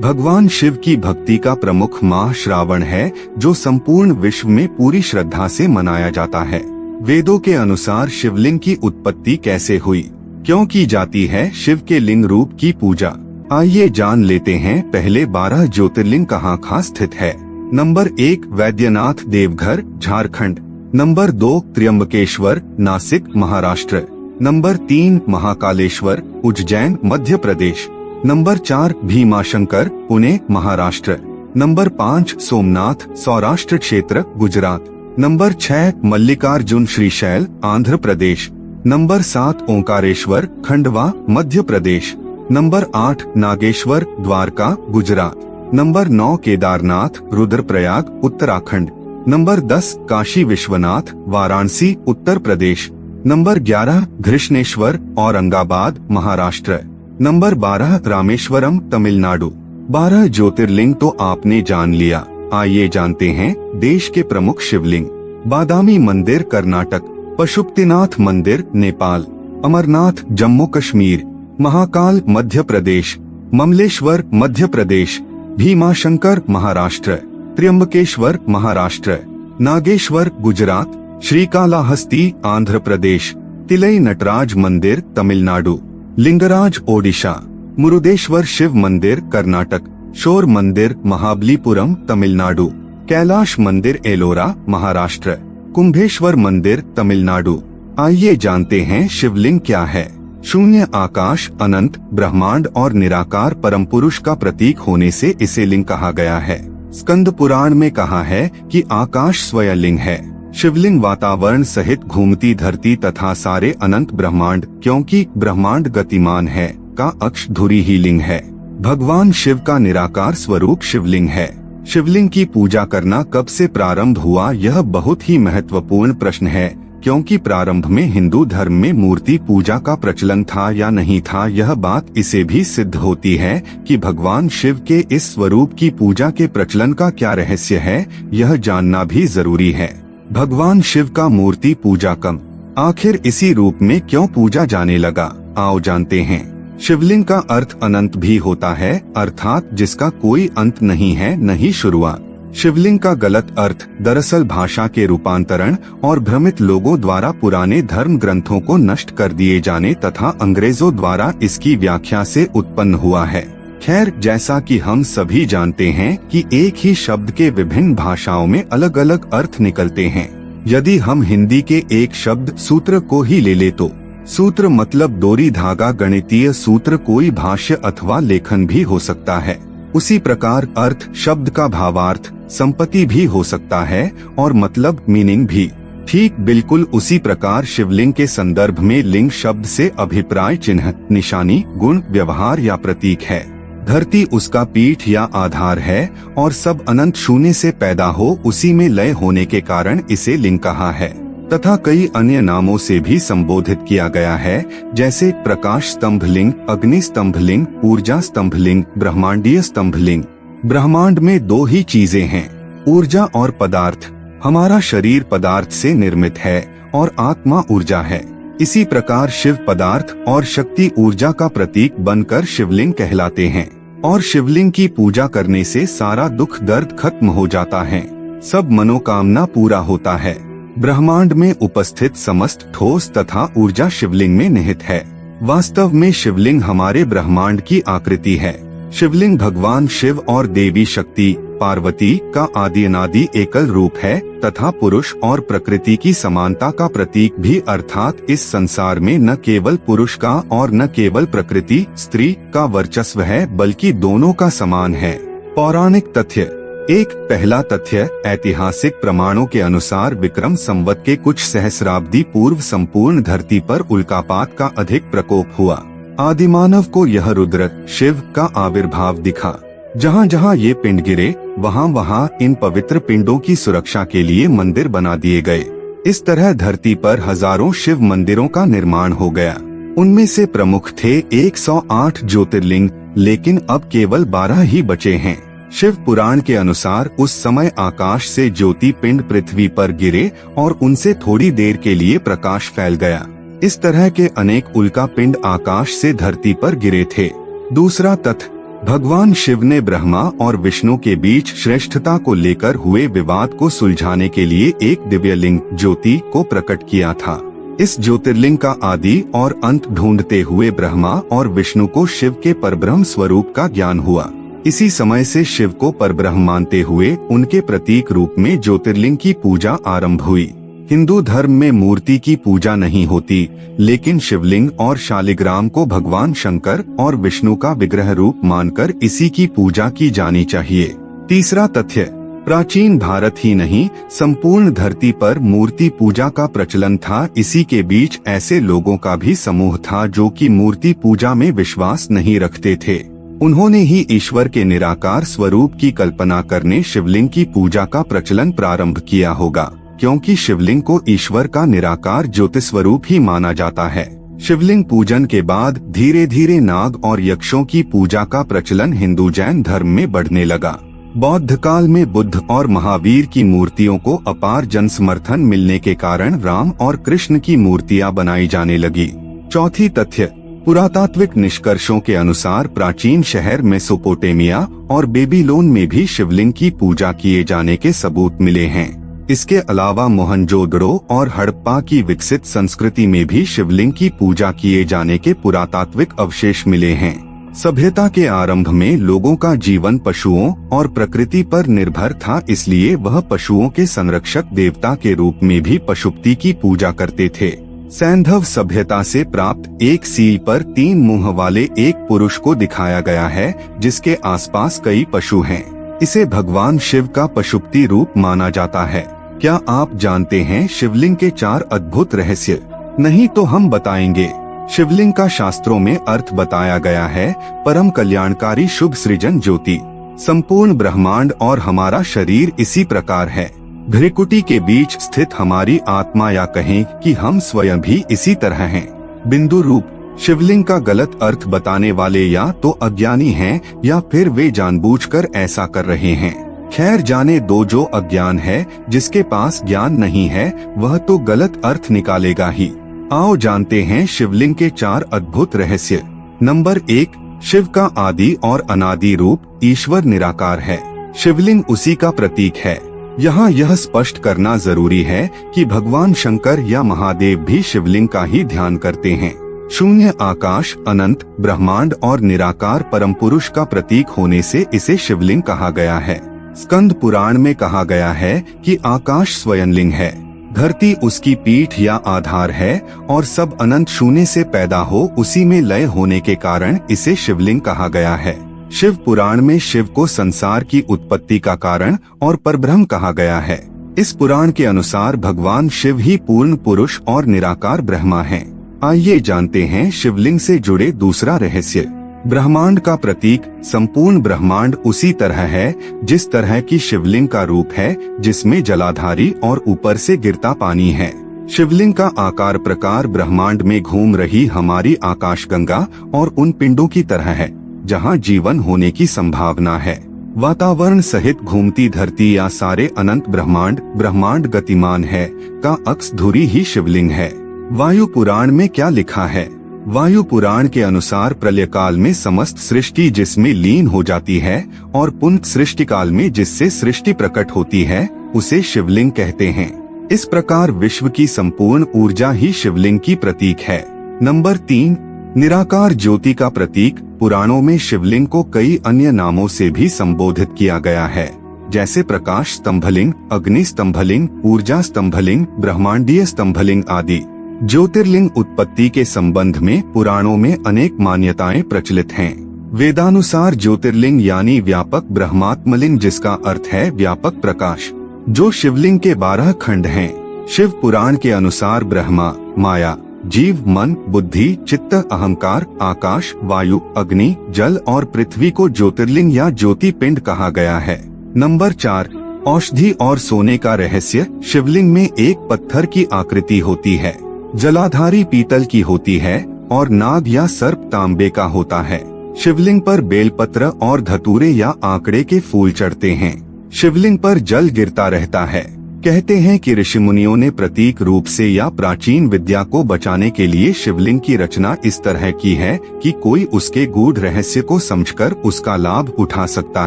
भगवान शिव की भक्ति का प्रमुख माह श्रावण है, जो संपूर्ण विश्व में पूरी श्रद्धा से मनाया जाता है। वेदों के अनुसार शिवलिंग की उत्पत्ति कैसे हुई, क्यों की जाती है शिव के लिंग रूप की पूजा, आइए जान लेते हैं। पहले 12 ज्योतिर्लिंग कहाँ स्थित है। Number 1 Vaidyanath Deoghar Jharkhand. Number 2 Trimbakeshwar Nashik Maharashtra. Number 3 Mahakaleshwar Ujjain Madhya Pradesh. Number 4 Bhimashankar Pune Maharashtra. Number 5 Somnath Saurashtra क्षेत्र Gujarat. Number 6 Mallikarjun Srisailam Andhra Pradesh. Number 7 Omkareshwar Khandwa Madhya Pradesh. Number 8 Nageshwar Dwarka Gujarat. Number 9 Kedarnath Rudraprayag Uttarakhand. Number 10 Kashi Vishwanath Varanasi Uttar Pradesh. Number 11 Grishneshwar Aurangabad Maharashtra. Number 12 Rameswaram Tamil Nadu. 12 ज्योतिर्लिंग तो आपने जान लिया, आइए जानते हैं देश के प्रमुख शिवलिंग। बादामी मंदिर कर्नाटक, पशुपतिनाथ मंदिर नेपाल, अमरनाथ जम्मू कश्मीर, महाकाल मध्य प्रदेश, ममलेश्वर मध्य प्रदेश, भीमाशंकर महाराष्ट्र, त्र्यंबकेश्वर महाराष्ट्र, नागेश्वर गुजरात, श्रीकालाहस्ती आंध्र प्रदेश, तिलई नटराज मंदिर तमिलनाडु, लिंगराज ओडिशा, मुरुदेश्वर शिव मंदिर कर्नाटक, शोर मंदिर महाबलीपुरम तमिलनाडु, कैलाश मंदिर एलोरा महाराष्ट्र, कुंभेश्वर मंदिर तमिलनाडु। आइए जानते हैं शिवलिंग क्या है। शून्य आकाश, अनंत, ब्रह्मांड और निराकार परम पुरुष का प्रतीक होने से इसे लिंग कहा गया है। स्कंद पुराण में कहा है कि आकाश स्वयं लिंग है। शिवलिंग वातावरण सहित घूमती धरती तथा सारे अनंत ब्रह्मांड, क्योंकि ब्रह्मांड गतिमान है, का अक्ष धुरी ही लिंग है। भगवान शिव का निराकार स्वरूप शिवलिंग है। शिवलिंग की पूजा करना कब से प्रारंभ हुआ, यह बहुत ही महत्वपूर्ण प्रश्न है, क्योंकि प्रारंभ में हिंदू धर्म में मूर्ति पूजा का प्रचलन था या नहीं था, यह बात इसे भी सिद्ध होती है कि भगवान शिव के इस स्वरूप की पूजा के प्रचलन का क्या रहस्य है, यह जानना भी जरूरी है। भगवान शिव का मूर्ति पूजा कम, आखिर इसी रूप में क्यों पूजा जाने लगा, आओ जानते हैं। शिवलिंग का अर्थ अनंत भी होता है, अर्थात जिसका कोई अंत नहीं है न ही शुरुआत। शिवलिंग का गलत अर्थ दरअसल भाषा के रूपांतरण और भ्रमित लोगों द्वारा पुराने धर्म ग्रंथों को नष्ट कर दिए जाने तथा अंग्रेजों द्वारा इसकी व्याख्या से उत्पन्न हुआ है। खैर, जैसा कि हम सभी जानते हैं कि एक ही शब्द के विभिन्न भाषाओं में अलग अलग अर्थ निकलते हैं। यदि हम हिंदी के एक शब्द सूत्र को ही ले ले तो सूत्र मतलब डोरी धागा, गणितीय सूत्र कोई भाष्य अथवा लेखन भी हो सकता है। उसी प्रकार अर्थ शब्द का भावार्थ संपत्ति भी हो सकता है और मतलब मीनिंग भी। ठीक बिल्कुल उसी प्रकार शिवलिंग के संदर्भ में लिंग शब्द से अभिप्राय चिन्ह, निशानी, गुण, व्यवहार या प्रतीक है। धरती उसका पीठ या आधार है और सब अनंत शून्य से पैदा हो उसी में लय होने के कारण इसे लिंग कहा है, तथा कई अन्य नामों से भी संबोधित किया गया है, जैसे प्रकाश स्तंभ लिंग, अग्नि स्तंभ लिंग, ऊर्जा स्तंभ लिंग, ब्रह्मांडीय स्तंभ लिंग। ब्रह्मांड में दो ही चीजें हैं, ऊर्जा और पदार्थ। हमारा शरीर पदार्थ से निर्मित है और आत्मा ऊर्जा है। इसी प्रकार शिव पदार्थ और शक्ति ऊर्जा का प्रतीक बनकर शिवलिंग कहलाते हैं और शिवलिंग की पूजा करने से सारा दुख दर्द खत्म हो जाता है, सब मनोकामना पूरा होता है। ब्रह्मांड में उपस्थित समस्त ठोस तथा ऊर्जा शिवलिंग में निहित है। वास्तव में शिवलिंग हमारे ब्रह्मांड की आकृति है। शिवलिंग भगवान शिव और देवी शक्ति पार्वती का आदि अनादि एकल रूप है तथा पुरुष और प्रकृति की समानता का प्रतीक भी, अर्थात इस संसार में न केवल पुरुष का और न केवल प्रकृति स्त्री का वर्चस्व है, बल्कि दोनों का समान है। पौराणिक तथ्य। एक पहला तथ्य, ऐतिहासिक प्रमाणों के अनुसार विक्रम संवत के कुछ सहस्राब्दी पूर्व संपूर्ण धरती पर उल्कापात का अधिक प्रकोप हुआ। आदिमानव को यह रुद्र शिव का आविर्भाव दिखा। जहाँ जहाँ ये पिंड गिरे वहाँ वहाँ इन पवित्र पिंडों की सुरक्षा के लिए मंदिर बना दिए गए। इस तरह धरती पर हजारों शिव मंदिरों का निर्माण हो गया। उनमें से प्रमुख थे 108 ज्योतिर्लिंग, लेकिन अब केवल 12 ही बचे हैं। शिव पुराण के अनुसार उस समय आकाश से ज्योति पिंड पृथ्वी पर गिरे और उनसे थोड़ी देर के लिए प्रकाश फैल गया। इस तरह के अनेक उल्का पिंड आकाश से धरती पर गिरे थे। दूसरा तथ्य, भगवान शिव ने ब्रह्मा और विष्णु के बीच श्रेष्ठता को लेकर हुए विवाद को सुलझाने के लिए एक दिव्यलिंग ज्योति को प्रकट किया था। इस ज्योतिर्लिंग का आदि और अंत ढूंढते हुए ब्रह्मा और विष्णु को शिव के परब्रह्म स्वरूप का ज्ञान हुआ। इसी समय से शिव को परब्रह्म मानते हुए उनके प्रतीक रूप में ज्योतिर्लिंग की पूजा आरंभ हुई। हिंदू धर्म में मूर्ति की पूजा नहीं होती, लेकिन शिवलिंग और शालिग्राम को भगवान शंकर और विष्णु का विग्रह रूप मानकर इसी की पूजा की जानी चाहिए। तीसरा तथ्य, प्राचीन भारत ही नहीं संपूर्ण धरती पर मूर्ति पूजा का प्रचलन था। इसी के बीच ऐसे लोगों का भी समूह था जो कि मूर्ति पूजा में विश्वास नहीं रखते थे। उन्होंने ही ईश्वर के निराकार स्वरूप की कल्पना करने शिवलिंग की पूजा का प्रचलन प्रारंभ किया होगा, क्योंकि शिवलिंग को ईश्वर का निराकार ज्योति स्वरूप ही माना जाता है। शिवलिंग पूजन के बाद धीरे धीरे नाग और यक्षों की पूजा का प्रचलन हिंदू जैन धर्म में बढ़ने लगा। बौद्ध काल में बुद्ध और महावीर की मूर्तियों को अपार जन समर्थन मिलने के कारण राम और कृष्ण की मूर्तियां बनाई जाने लगी। चौथी तथ्य, पुरातात्विक निष्कर्षों के अनुसार प्राचीन शहर मेसोपोटामिया और बेबीलोन में भी शिवलिंग की पूजा किए जाने के सबूत मिले हैं। इसके अलावा मोहनजोदड़ो और हड़प्पा की विकसित संस्कृति में भी शिवलिंग की पूजा किए जाने के पुरातात्विक अवशेष मिले हैं। सभ्यता के आरंभ में लोगों का जीवन पशुओं और प्रकृति पर निर्भर था, इसलिए वह पशुओं के संरक्षक देवता के रूप में भी पशुपति की पूजा करते थे। सैंधव सभ्यता से प्राप्त एक सील पर 3 मुंह वाले एक पुरुष को दिखाया गया है, जिसके आसपास कई पशु हैं। इसे भगवान शिव का पशुपति रूप माना जाता है। क्या आप जानते हैं शिवलिंग के 4 अद्भुत रहस्य? नहीं तो हम बताएंगे। शिवलिंग का शास्त्रों में अर्थ बताया गया है, परम कल्याणकारी शुभ सृजन ज्योति। संपूर्ण ब्रह्मांड और हमारा शरीर इसी प्रकार है। भ्रिकुटी के बीच स्थित हमारी आत्मा, या कहें कि हम स्वयं भी इसी तरह हैं। बिंदु रूप शिवलिंग का गलत अर्थ बताने वाले या तो अज्ञानी हैं या फिर वे जानबूझकर ऐसा कर रहे हैं। खैर जाने दो, जो अज्ञान है, जिसके पास ज्ञान नहीं है, वह तो गलत अर्थ निकालेगा ही। आओ जानते हैं शिवलिंग के 4 अद्भुत रहस्य। नंबर 1, शिव का आदि और अनादि रूप ईश्वर निराकार है। शिवलिंग उसी का प्रतीक है। यहाँ यह स्पष्ट करना जरूरी है कि भगवान शंकर या महादेव भी शिवलिंग का ही ध्यान करते हैं। शून्य आकाश, अनंत ब्रह्मांड और निराकार परम पुरुष का प्रतीक होने से इसे शिवलिंग कहा गया है। स्कंद पुराण में कहा गया है कि आकाश स्वयंलिंग है, धरती उसकी पीठ या आधार है और सब अनंत शून्य से पैदा हो उसी में लय होने के कारण इसे शिवलिंग कहा गया है। शिव पुराण में शिव को संसार की उत्पत्ति का कारण और परब्रह्म कहा गया है। इस पुराण के अनुसार भगवान शिव ही पूर्ण पुरुष और निराकार ब्रह्मा हैं। आइए जानते हैं शिवलिंग से जुड़े दूसरा रहस्य। ब्रह्मांड का प्रतीक संपूर्ण ब्रह्मांड उसी तरह है जिस तरह की शिवलिंग का रूप है, जिसमें जलाधारी और ऊपर से गिरता पानी है। शिवलिंग का आकार प्रकार ब्रह्मांड में घूम रही हमारी आकाशगंगा और उन पिंडों की तरह है जहाँ जीवन होने की संभावना है। वातावरण सहित घूमती धरती या सारे अनंत ब्रह्मांड गतिमान है का अक्स धुरी ही शिवलिंग है। वायु पुराण में क्या लिखा है? वायु पुराण के अनुसार प्रलय काल में समस्त सृष्टि जिसमें लीन हो जाती है और पुनः सृष्टि काल में जिससे सृष्टि प्रकट होती है, उसे शिवलिंग कहते हैं। इस प्रकार विश्व की संपूर्ण ऊर्जा ही शिवलिंग की प्रतीक है। नंबर 3, निराकार ज्योति का प्रतीक। पुराणों में शिवलिंग को कई अन्य नामों से भी संबोधित किया गया है, जैसे प्रकाश स्तंभलिंग, अग्नि स्तंभलिंग, ऊर्जा स्तंभलिंग, ब्रह्मांडीय स्तंभलिंग आदि। ज्योतिर्लिंग उत्पत्ति के संबंध में पुराणों में अनेक मान्यताएं प्रचलित हैं। वेदानुसार ज्योतिर्लिंग यानी व्यापक ब्रह्मात्मलिंग, जिसका अर्थ है व्यापक प्रकाश, जो शिवलिंग के 12 खंड हैं। शिव पुराण के अनुसार ब्रह्मा, माया, जीव, मन, बुद्धि, चित्त, अहंकार, आकाश, वायु, अग्नि, जल और पृथ्वी को ज्योतिर्लिंग या ज्योति पिंड कहा गया है। नंबर 4, औषधि और सोने का रहस्य। शिवलिंग में एक पत्थर की आकृति होती है, जलाधारी पीतल की होती है और नाग या सर्प तांबे का होता है। शिवलिंग पर बेलपत्र और धतूरे या आंकड़े के फूल चढ़ते हैं। शिवलिंग पर जल गिरता रहता है। कहते हैं कि ऋषि मुनियों ने प्रतीक रूप से या प्राचीन विद्या को बचाने के लिए शिवलिंग की रचना इस तरह की है कि कोई उसके गूढ़ रहस्य को समझकर उसका लाभ उठा सकता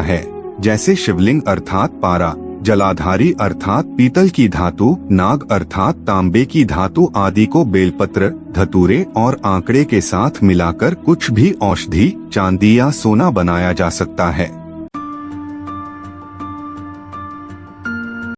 है। जैसे शिवलिंग अर्थात पारा, जलाधारी अर्थात पीतल की धातु, नाग अर्थात तांबे की धातु आदि को बेलपत्र, धतूरे और आंकड़े के साथ मिलाकर कुछ भी औषधि, चांदी या सोना बनाया जा सकता है।